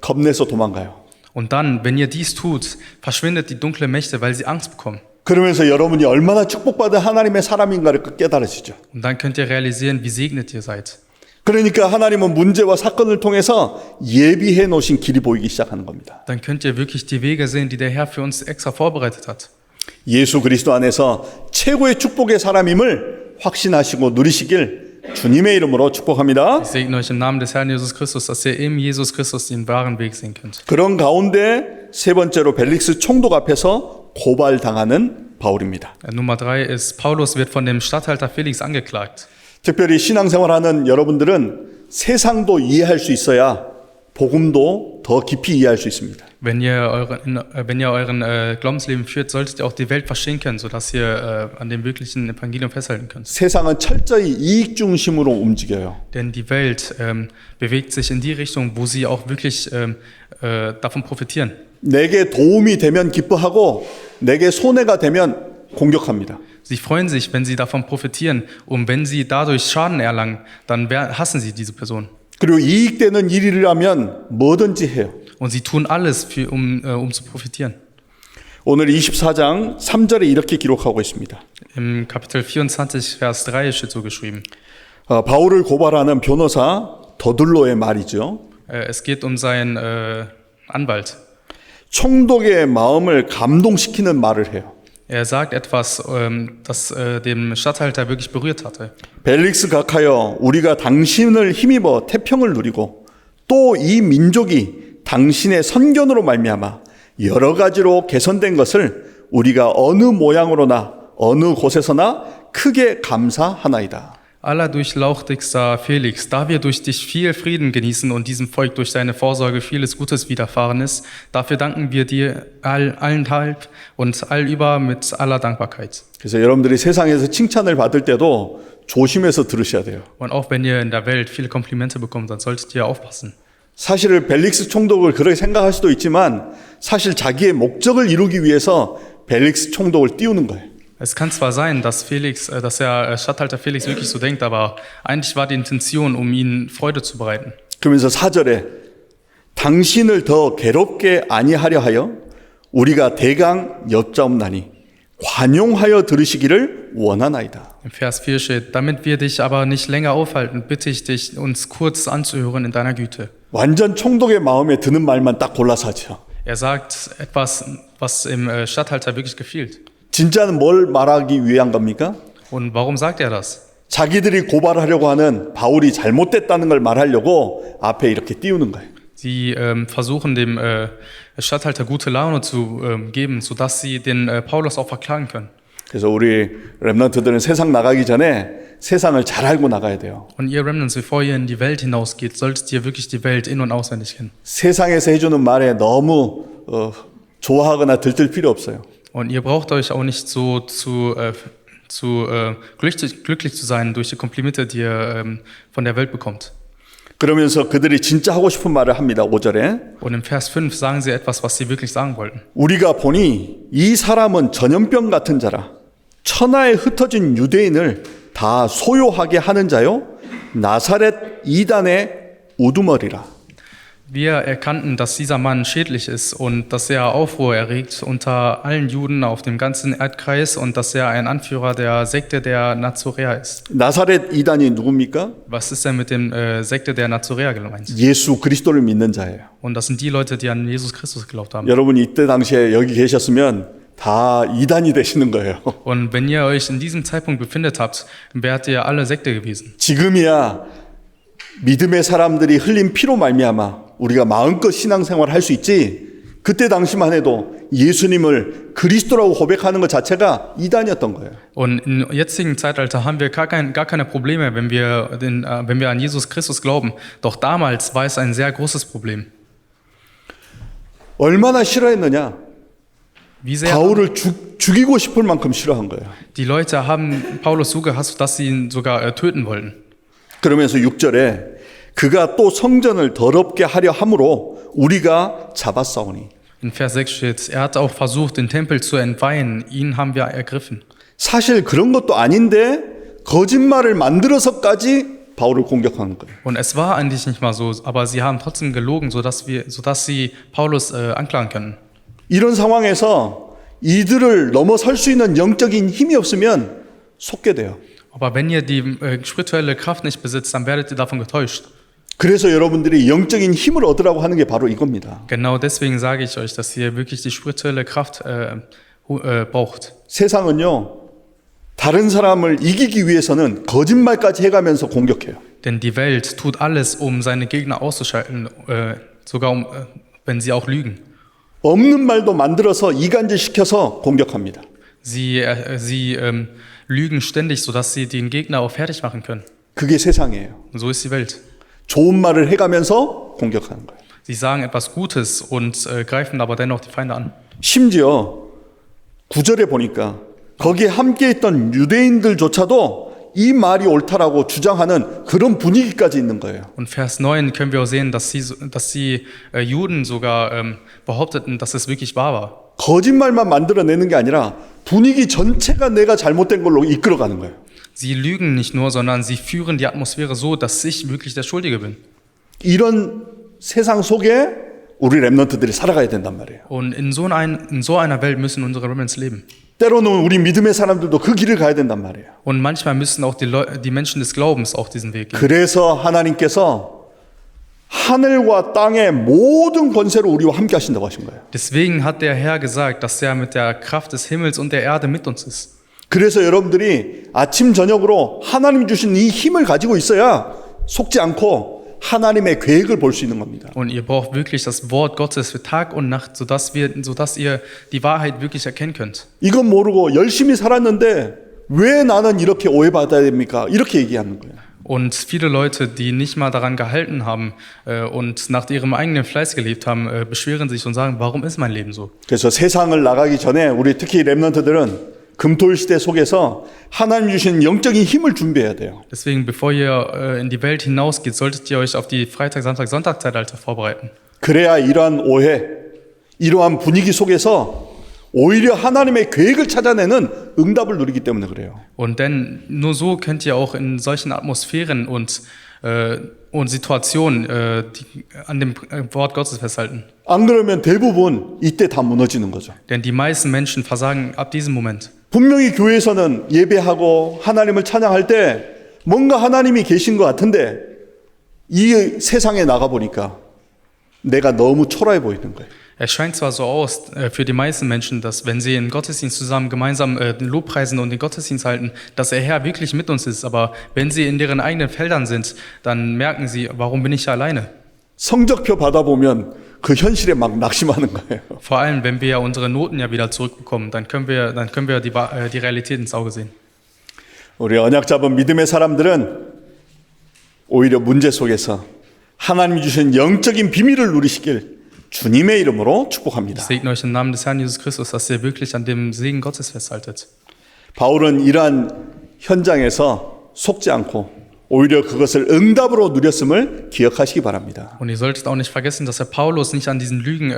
겁내서 도망가요. Und dann, wenn ihr dies tut, verschwindet die dunkle Mächte, weil sie Angst bekommen. 그러면서 여러분이 얼마나 축복받은 하나님의 사람인가를 깨달으시죠. Und dann könnt ihr realisieren, wie segnet ihr seid. 그러니까 하나님은 문제와 사건을 통해서 예비해 놓으신 길이 보이기 시작하는 겁니다. Dann könnt ihr wirklich die Wege sehen, die der Herr für uns extra vorbereitet hat. 예수 그리스도 안에서 최고의 축복의 사람임을 확신하시고 누리시길 주님의 이름으로 축복합니다. Ich segne euch im Namen des Herrn Jesus Christus, dass ihr in Jesus Christus den wahren Weg sehen könnt. 그런 가운데 세 번째로 벨릭스 총독 앞에서 고발당하는 바울입니다. Nummer 3 ist, Paulus wird von dem Statthalter Felix angeklagt. 특별히 신앙생활하는 여러분들은 세상도 이해할 수 있어야 복음도 더 깊이 이해할 수 있습니다. Wenn ihr euren Glaubensleben führt, solltet ihr auch die Welt verstehen können, sodass ihr an dem wirklichen Evangelium festhalten könnt. 세상은 철저히 이익 중심으로 움직여요. Denn die Welt bewegt sich in die Richtung, wo sie auch wirklich davon profitieren. 내게 도움이 되면 기뻐하고 내게 손해가 되면 공격합니다. Sie freuen sich, wenn sie davon profitieren, und wenn sie dadurch Schaden erlangen, dann hassen sie diese Person. 그리고 이익되는 일이라면 뭐든지 해요. Und sie tun alles, um zu profitieren. 오늘 24장 3절에 이렇게 기록하고 있습니다. Im Kapitel 24, Vers 3 steht so geschrieben. 바울을 고발하는 변호사 더둘로의 말이죠. Es geht um seinen Anwalt. 총독의 마음을 감동시키는 말을 해요. Er sagt etwas, das dem Statthalter wirklich berührt hatte. 벨릭스 각하여 우리가 당신을 힘입어 태평을 누리고 또 이 민족이 당신의 선견으로 말미암아 여러 ga지로 개선된 것을 우리가 어느 모양으로나 어느 곳에서나 크게 감사하나이다. Allerdurchlauchtigster Felix, da wir durch dich viel Frieden genießen und diesem Volk durch deine Vorsorge vieles Gutes widerfahren ist, dafür danken wir dir allenthalb und allüber mit aller Dankbarkeit. 그래서 여러분들이 세상에서 칭찬을 받을 때도 조심해서 들으셔야 돼요. Und auch wenn ihr in der Welt viele Komplimente bekommt, dann solltet ihr aufpassen. 사실 벨릭스 총독을 그렇게 생각할 수도 있지만 사실 자기의 목적을 이루기 위해서 벨릭스 총독을 띄우는 거예요. Es kann zwar sein, dass der Statthalter Felix wirklich so denkt, aber eigentlich war die Intention, um ihnen Freude zu bereiten. 그러면서 4절에 당신을 더 괴롭게 아니하려 하여 우리가 대강 여짜옵나니 관용하여 들으시기를 원하나이다. Im Vers 4 steht, damit wir dich aber nicht länger aufhalten, bitte ich dich, uns kurz anzuhören in deiner Güte. 완전 총독의 마음에 드는 말만 딱 골라서 하죠. Er sagt etwas, was dem Statthalter wirklich gefiel. 진짜는 뭘 말하기 위한 겁니까? Und warum sagt er das? 자기들이 고발하려고 하는 바울이 잘못됐다는 걸 말하려고 앞에 이렇게 띄우는 거예요. Sie versuchen dem Statthalter gute Laune zu geben, sodass sie den Paulus auch verklagen können. 그래서 우리 렘넌트들은 세상 나가기 전에 세상을 잘 알고 나가야 돼요. Und ihr Remnants, bevor ihr in die Welt hinausgeht, solltet ihr wirklich die Welt in- und auswendig kennen. 세상에서 해주는 말에 너무 좋아하거나 들뜰 필요 없어요. Und ihr braucht euch auch nicht so glücklich zu sein durch die Komplimente, die ihr von der Welt bekommt. 그러면서 그들이 진짜 하고 싶은 말을 합니다. 5절에. Und im Vers 5 sagen sie etwas, was sie wirklich sagen wollten. 우리가 보니 이 사람은 전염병 같은 자라 천하에 흩어진 유대인을 다 소요하게 하는 자요 나사렛 이단의 우두머리라. Wir erkannten, dass dieser Mann schädlich ist und dass er Aufruhr erregt unter allen Juden auf dem ganzen Erdkreis und dass er ein Anführer der Sekte der Nazoräer ist. 나사렛 이단이 누굽니까? Was ist denn mit dem Sekte der Nazoräer gemeint? 예수 그리스도를 믿는 자예요. Und das sind die Leute, die an Jesus Christus geglaubt haben. 여러분이 이때 당시에 여기 계셨으면 다 이단이 되시는 거예요. Und wenn ihr euch in diesem Zeitpunkt befindet habt, wärt ihr alle Sekte gewesen. 지금이야 믿음의 사람들이 흘린 피로 말미암아 우리가 마음껏 신앙생활을 할 수 있지. 그때 당시만 해도 예수님을 그리스도라고 고백하는 것 자체가 이단이었던 거예요. Und im jetzigen Zeitalter haben wir gar keine Probleme, wenn wir an Jesus Christus glauben. Doch damals war es ein sehr großes Problem. 얼마나 싫어했느냐? Wie sehr 바울을 죽이고 싶을 만큼 싫어한 거예요. die Leute haben Paulus so gehasst, dass sie ihn sogar töten wollten. 그러면서 6절에 그가 또 성전을 더럽게 하려 함으로 우리가 잡았사오니 In Vers 6 steht, er hat auch versucht, den Tempel zu entweihen, ihn haben wir ergriffen. 사실 그런 것도 아닌데 거짓말을 만들어서까지 바울을 공격하는 거예요. Und es war eigentlich nicht mal so, aber sie haben trotzdem gelogen, sodass sie Paulus anklagen können. 이런 상황에서 이들을 넘어설 수 있는 영적인 힘이 없으면 속게 돼요. Aber wenn ihr die spirituelle Kraft nicht besitzt, dann werdet ihr davon getäuscht. 그래서 여러분들이 영적인 힘을 얻으라고 하는 게 바로 이겁니다. Genau deswegen sage ich euch, dass ihr wirklich die spirituelle Kraft braucht. 세상은요, 다른 사람을 이기기 위해서는 거짓말까지 해가면서 공격해요. Denn die Welt tut alles, um seine Gegner auszuschalten, sogar wenn sie auch lügen. 없는 말도 만들어서 이간질시켜서 공격합니다. Sie lügen ständig, sodass sie den Gegner auch fertig machen können. 그게 세상이에요. Und so ist die Welt. 좋은 말을 해가면서 공격하는 거예요. Sie sagen etwas Gutes und greifen aber dennoch die Feinde an. 심지어 9절에 보니까 거기에 함께 있던 유대인들조차도 이 말이 옳다라고 주장하는 그런 분위기까지 있는 거예요. Und Vers 9 können wir auch sehen, dass die Juden sogar behaupteten, dass es wirklich wahr war. 거짓말만 만들어내는 게 아니라 분위기 전체가 내가 잘못된 걸로 이끌어가는 거예요. Sie lügen nicht nur, sondern sie führen die Atmosphäre so, dass ich wirklich der Schuldige bin. 이런 세상 속에 우리 렘넌트들이 살아가야 된단 말이에요. Und in so einer Welt müssen unsere Remnants leben. 때로는 우리 믿음의 사람들도 그 길을 가야 된단 말이에요. Und manchmal müssen auch die Menschen des Glaubens auch diesen Weg gehen. 그래서 하나님께서 하늘과 땅의 모든 권세로 우리와 함께 하신다고 하신 거예요. Deswegen hat der Herr gesagt, dass er mit der Kraft des Himmels und der Erde mit uns ist. 그래서 여러분들이 아침 저녁으로 하나님 주신 이 힘을 가지고 있어야 속지 않고 하나님의 계획을 볼 수 있는 겁니다. Und ihr braucht wirklich das Wort Gottes für Tag und Nacht, sodass ihr die Wahrheit wirklich erkennen könnt. 이건 모르고 열심히 살았는데 왜 나는 이렇게 오해받아야 됩니까? 이렇게 얘기하는 거예요. Und viele Leute, die nicht mal daran gehalten haben und nach ihrem eigenen Fleiß gelebt haben, beschweren sich und sagen, warum ist mein Leben so? 그래서 세상을 나가기 전에 우리 특히 렘넌트들은 금토일 시대 속에서 하나님 주신 영적인 힘을 준비해야 돼요. Deswegen, bevor ihr in die Welt hinausgeht, solltet ihr euch auf die Freitag, Samstag, Sonntag-Zeitalter vorbereiten. 그래야 이러한 오해, 이러한 분위기 속에서 오히려 하나님의 계획을 찾아내는 응답을 누리기 때문에 그래요. Und denn nur so könnt ihr auch in solchen Atmosphären und Situationen an dem Wort Gottes festhalten. 안 그러면 대부분 이때 다 무너지는 거죠. Denn die meisten Menschen versagen ab diesem Moment. 분명히 교회에서는 예배하고 하나님을 찬양할 때 뭔가 하나님이 계신 것 같은데 이 세상에 나가보니까 내가 너무 초라해 보이는 거예요. Es scheint zwar so aus für die meisten Menschen, dass wenn sie in Gottesdienst zusammen gemeinsam den Lobpreisen und den Gottesdienst halten, dass der Herr wirklich mit uns ist. Aber wenn sie in deren eigenen Feldern sind, dann merken sie, warum bin ich hier alleine? 성적표 받아보면 그 현실에 막 낙심하는 거예요. Vor allem, wenn wir unsere Noten ja wieder zurückbekommen, dann können wir die Realität ins Auge sehen. 우리 언약 잡은 믿음의 사람들은 오히려 문제 속에서 하나님이 주신 영적인 비밀을 누리시길 주님의 이름으로 축복합니다. Ich segne euch im Namen des Herrn Jesus Christus, dass ihr wirklich an dem Segen Gottes festhaltet. 바울은 이러한 현장에서 속지 않고 오히려 그것을 응답으로 누렸음을 기억하시기 바랍니다. Und ihr solltet auch nicht vergessen, dass der Paulus nicht an diesen Lügen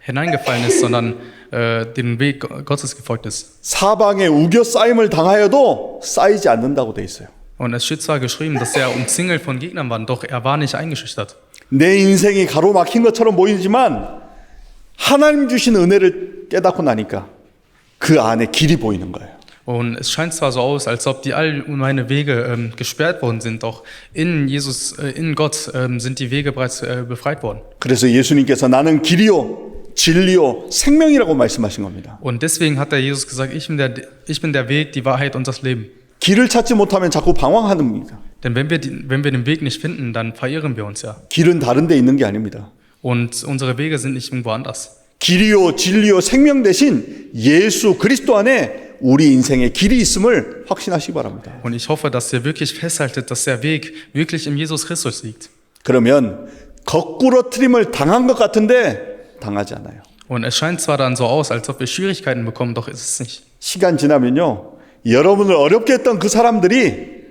hineingefallen ist, sondern dem Weg Gottes gefolgt ist. 사방에 우겨 쌓임을 당하여도 쌓이지 않는다고 돼 있어요. Und es steht zwar geschrieben, dass er umzingelt von Gegnern war, doch er war nicht eingeschüchtert. 내 인생이 가로막힌 것처럼 보이지만 하나님 주신 은혜를 깨닫고 나니까 그 안에 길이 보이는 거예요. Und es scheint zwar so aus, als ob all meine Wege gesperrt worden sind, doch in Gott sind die Wege bereits befreit worden. 그래서 예수님께서 나는 길이요 진리요 생명이라고 말씀하신 겁니다. Und deswegen hat der Jesus gesagt, ich bin der Weg, die Wahrheit und das Leben. 길을 찾지 못하면 자꾸 방황합니다. Denn wenn wir den Weg nicht finden, dann verirren wir uns ja. 길은 다른 데 있는 게 아닙니다. Und unsere Wege sind nicht irgendwo anders. 길이요 진리요 생명 대신 예수 그리스도 안에 우리 인생의 길이 있음을 확신하시기 바랍니다. Und ich hoffe, dass ihr wirklich festhaltet, dass der Weg wirklich in Jesus Christus liegt. 그러면 거꾸로 트림을 당한 것 같은데 당하지 않아요. Und es scheint zwar dann so aus, als ob wir Schwierigkeiten bekommen, doch ist es nicht. 시간 지나면요 여러분을 어렵게 했던 그 사람들이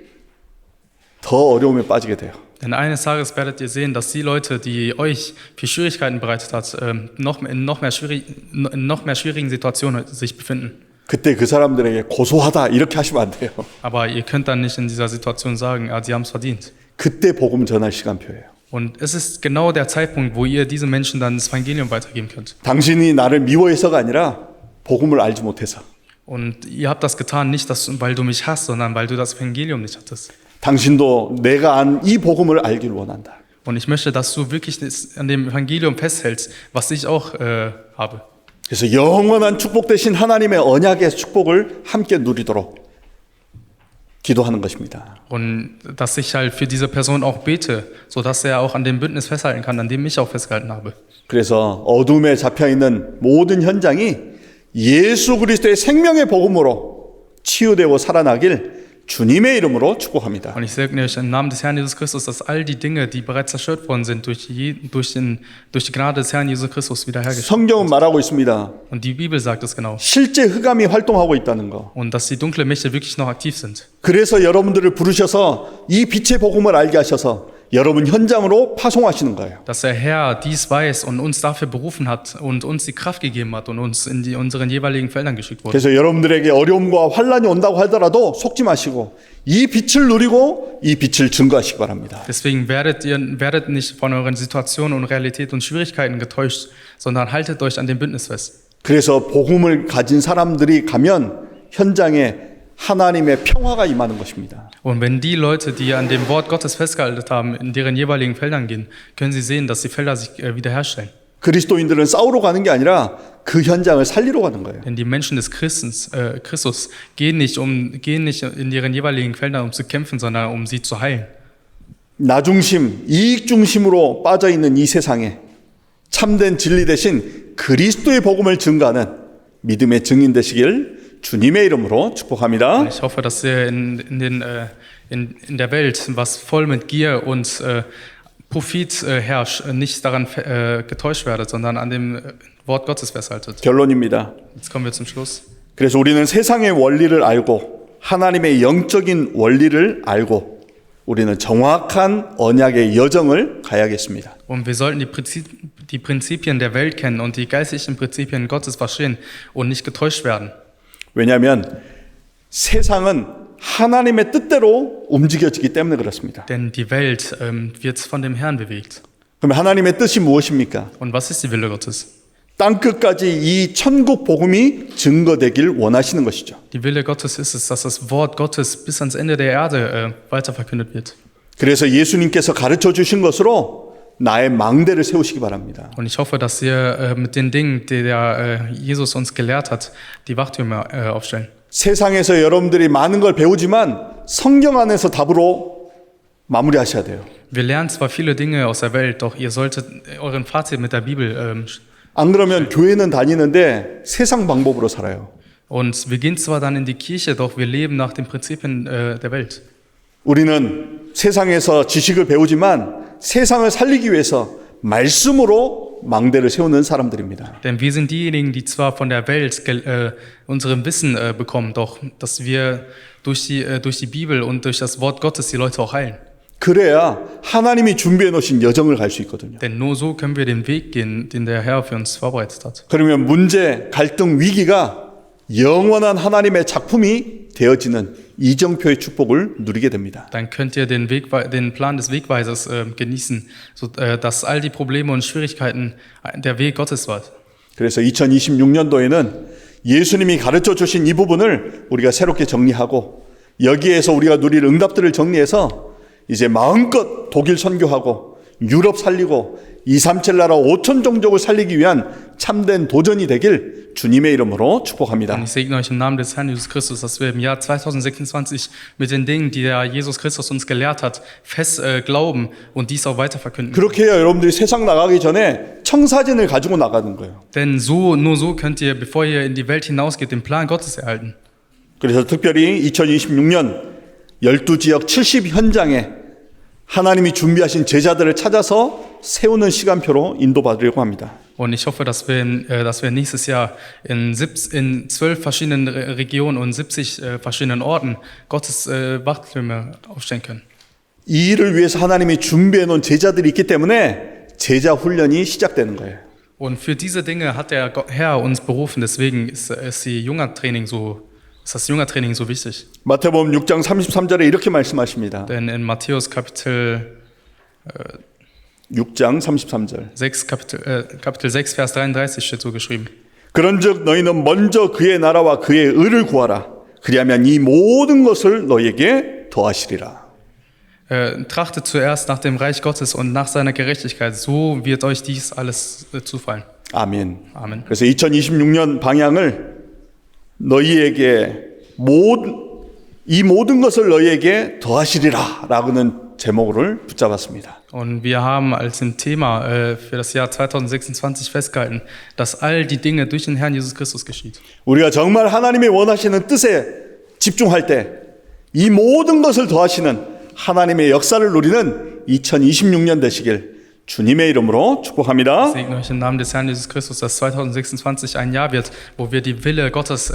더 어려움에 빠지게 돼요. Denn eines Tages werdet ihr sehen, dass die Leute, die euch viel Schwierigkeiten bereitet hat, in noch mehr schwierigen Situationen sich befinden. 그때 그 사람들에게 고소하다 이렇게 하시면 안 돼요. Aber ihr könnt dann nicht in dieser Situation sagen, ja, sie haben es verdient. 그때 복음 전할 시간표예요. Und es ist genau der Zeitpunkt, wo ihr diesen Menschen dann das Evangelium weitergeben könnt. 당신이 나를 미워해서가 아니라 복음을 알지 못해서. Und ihr habt das getan, nicht weil du mich hasst, sondern weil du das Evangelium nicht hattest. 당신도 내가 안 이 복음을 알기를 원한다. Und ich möchte, dass du wirklich an dem Evangelium festhältst, was ich auch habe. 그래서 영원한 축복 대신 하나님의 언약의 축복을 함께 누리도록 기도하는 것입니다. Und dass ich halt für diese Person auch bete, sodass er auch an dem Bündnis festhalten kann, an dem ich auch festgehalten habe. 그래서 어둠에 잡혀 있는 모든 현장이 예수 그리스도의 생명의 복음으로 치유되고 살아나길 주님의 이름으로 축복합니다. Und ich segne euch im Namen des Herrn Jesus Christus, dass all die Dinge, die bereits zerstört worden sind, durch die Gnade des Herrn Jesus Christus wiederhergestellt. 성경은 말하고 있습니다. Und die Bibel sagt es genau. 실제 흑암이 활동하고 있다는 거. Und dass die dunklen Mächte wirklich noch aktiv sind. 그래서 여러분들을 부르셔서 이 빛의 복음을 알게 하셔서 여러분 현장으로 파송하시는 거예요. Dass der Herr dies weiß und uns dafür berufen hat und uns die Kraft gegeben hat und uns in unseren jeweiligen Feldern geschickt wurde. 그래서 여러분들에게 어려움과 환란이 온다고 하더라도 속지 마시고 이 빛을 누리고 이 빛을 증거하시기 바랍니다. Deswegen werdet nicht von euren Situationen und Realität und Schwierigkeiten getäuscht, sondern haltet euch an dem Bündnis fest. 그래서 복음을 가진 사람들이 가면 현장에 하나님의 평화가 임하는 것입니다. Und wenn die Leute, die an dem Wort Gottes festgehalten haben, in deren jeweiligen Feldern gehen, können sie sehen, dass die Felder sich wiederherstellen. 그리스도인들은 싸우러 가는 게 아니라 그 현장을 살리러 가는 거예요. Denn die Menschen des Christus gehen nicht in ihren jeweiligen Feldern, um zu kämpfen, sondern um sie zu heilen. 나 중심, 이익 중심으로 빠져 있는 이 세상에 참된 진리 대신 그리스도의 복음을 증거하는 믿음의 증인 되시길 주님의 이름으로 축복합니다. Ich hoffe, dass ihr in der Welt, was voll mit Gier und Profit herrscht, nicht daran getäuscht werdet, sondern an dem Wort Gottes festhaltet. 결론입니다. Jetzt kommen wir zum Schluss. 그래서 우리는 세상의 원리를 알고 하나님의 영적인 원리를 알고 우리는 정확한 언약의 여정을 가야겠습니다. Und wir sollten die Prinzipien der Welt kennen und die geistlichen Prinzipien Gottes verstehen und nicht getäuscht werden. 왜냐하면 세상은 하나님의 뜻대로 움직여지기 때문에 그렇습니다. Denn die Welt wird von dem Herrn bewegt. 그럼 하나님의 뜻이 무엇입니까? Und was ist die Wille Gottes? 땅 끝까지 이 천국 복음이 증거되길 원하시는 것이죠. Die Wille Gottes ist es, dass das Wort Gottes bis ans Ende der Erde weiter verkündet wird. 그래서 예수님께서 가르쳐 주신 것으로 나의 망대를 세우시기 바랍니다. Und ich hoffe, dass wir mit den Dingen, die der Jesus uns gelehrt hat, die Wachtürme aufstellen. 세상에서 여러분들이 많은 걸 배우지만 성경 안에서 답으로 마무리하셔야 돼요. Wir lernen zwar viele Dinge aus der Welt, doch ihr solltet euren Fazit mit der Bibel 안 그러면 교회는 다니는데 세상 방법으로 살아요. und wir gehen zwar dann in die Kirche, doch wir leben nach den Prinzipien der Welt. 우리는 세상에서 지식을 배우지만 세상을 살리기 위해서 말씀으로 망대를 세우는 사람들입니다. Denn wir sind diejenigen, die zwar von der Welt unserem Wissen bekommen, doch dass wir durch die Bibel und durch das Wort Gottes die Leute auch heilen. 그래야 하나님이 준비해 놓으신 여정을 갈 수 있거든요. Denn nur so können wir den Weg gehen, den der Herr für uns vorbereitet hat. 그러면 문제, 갈등, 위기가 영원한 하나님의 작품이 되어지는 이정표의 축복을 누리게 됩니다. Dann könnt ihr den Plan des Wegweisers genießen, dass all die Probleme und Schwierigkeiten der Weg Gottes war. 그래서 2026년도에는 예수님이 가르쳐 주신 이 부분을 우리가 새롭게 정리하고 여기에서 우리가 누릴 응답들을 정리해서 이제 마음껏 독일 선교하고 유럽 살리고 237 나라 5천 종족을 살리기 위한 참된 도전이 되길 주님의 이름으로 축복합니다. Und ich segne euch im Namen des Herrn Jesus Christus, dass wir im Jahr 2026 mit den Dingen, die der Jesus Christus uns gelehrt hat, fest glauben und dies auch weiter verkünden. 그렇게 해야 여러분들이 세상 나가기 전에 청사진을 가지고 나가는 거예요. Denn nur so könnt ihr, bevor ihr in die Welt hinausgeht, den Plan Gottes erhalten. 그래서 특별히 2026년 12지역 70현장에 하나님이 준비하신 제자들을 찾아서 세우는 시간표로 인도받으려고 합니다. Und ich hoffe, dass wir nächstes Jahr in 12 verschiedenen Regionen und 70 verschiedenen Orten Gottes Wachtürme aufstellen können. 이 일을 위해서 하나님이 준비해 놓은 제자들이 있기 때문에 제자 훈련이 시작되는 거예요. Und für diese Dinge hat der Herr uns berufen, deswegen ist das Jüngertraining so wichtig. 마태복음 6장 33절에 이렇게 말씀하십니다. Denn in Matthäus Kapitel 6장 33절. 6, Kapitel 6, Vers 33 steht so geschrieben. 그런즉 너희는 먼저 그의 나라와 그의 의를 구하라. 그리하면 이 모든 것을 너희에게 더하시리라. Trachtet zuerst nach dem Reich Gottes und nach seiner Gerechtigkeit, so wird euch dies alles zufallen. 아멘. Amen. 그래서 2026년 방향을 너희에게 이 모든 것을 너희에게 더하시리라 라고는 제목을 붙잡았습니다. Und wir haben als ein Thema für das Jahr 2026 festgehalten, dass all die Dinge durch den Herrn Jesus Christus geschieht. 우리가 정말 하나님이 원하시는 뜻에 집중할 때 이 모든 것을 더하시는 하나님의 역사를 누리는 2026년 되시길 주님의 이름으로 축복합니다. Ich segne euch im Namen des Herrn Jesus Christus, dass 2026 ein Jahr wird, wo wir die Wille Gottes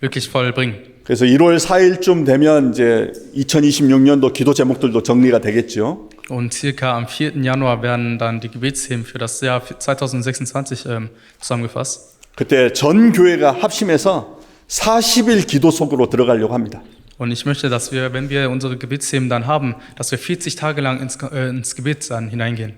wirklich vollbringen. 그래서 1월 4일쯤 되면 이제 2026년도 기도 제목들도 정리가 되겠죠. Und circa am 4. Januar werden dann die Gebetsthemen für das Jahr 2026 zusammengefasst. 그때 전 교회가 합심해서 40일 기도 속으로 들어가려고 합니다. Und ich möchte, dass wir, wenn wir unsere Gebetsthemen dann haben, dass wir 40 Tage lang ins Gebet dann hineingehen.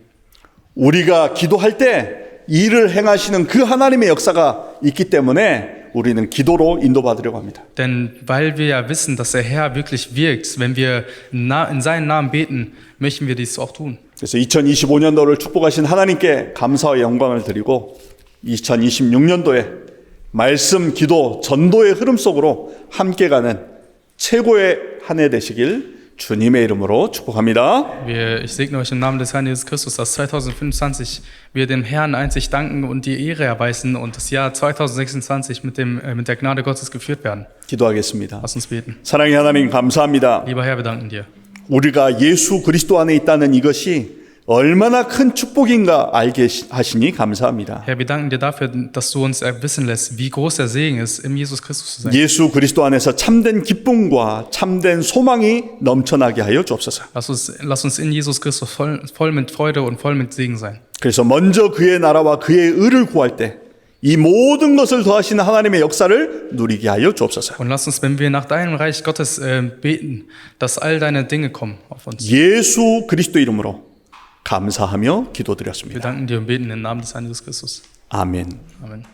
우리가 기도할 때 일을 행하시는 그 하나님의 역사가 있기 때문에 우리는 기도로 인도받으려고 합니다. Denn weil wir ja wissen, dass der Herr wirklich wirkt, wenn wir in seinen Namen beten, möchten wir dies auch tun. 그래서 2025년도를 축복하신 하나님께 감사와 영광을 드리고 2026년도에 말씀, 기도, 전도의 흐름 속으로 함께 가는 최고의 한 해 되시길 주님의 이름으로 축복합니다. Ich segne euch im Namen des Herrn Jesus Christus, dass 2025 wir dem Herrn einzig danken und die Ehre erweisen und das Jahr 2026 mit der Gnade Gottes geführt werden. 기도하겠습니다. Lass uns beten. 사랑의 하나님 감사합니다. Lieber Herr, wir danken dir. 우리가 예수 그리스도 안에 있다는 이것이 얼마나 큰 축복인가 알게 하시니 감사합니다. Herr, wir danken dir dafür, dass du uns wissen lässt, wie groß der Segen ist, im Jesus Christus zu sein. 예수 그리스도 안에서 참된 기쁨과 참된 소망이 넘쳐나게 하여 주옵소서. Lass uns in Jesus Christus voll mit Freude und voll mit Segen sein. 그래서 먼저 그의 나라와 그의 의를 구할 때 이 모든 것을 더하시는 하나님의 역사를 누리게 하여 주옵소서. Und lass uns, wenn wir nach deinem Reich Gottes beten, dass all deine Dinge kommen auf uns. 예수 그리스도 이름으로 감사하며 Wir 기도드렸습니다. danken dir und beten im Namen des Herrn Jesus Christus. 아멘. Amen.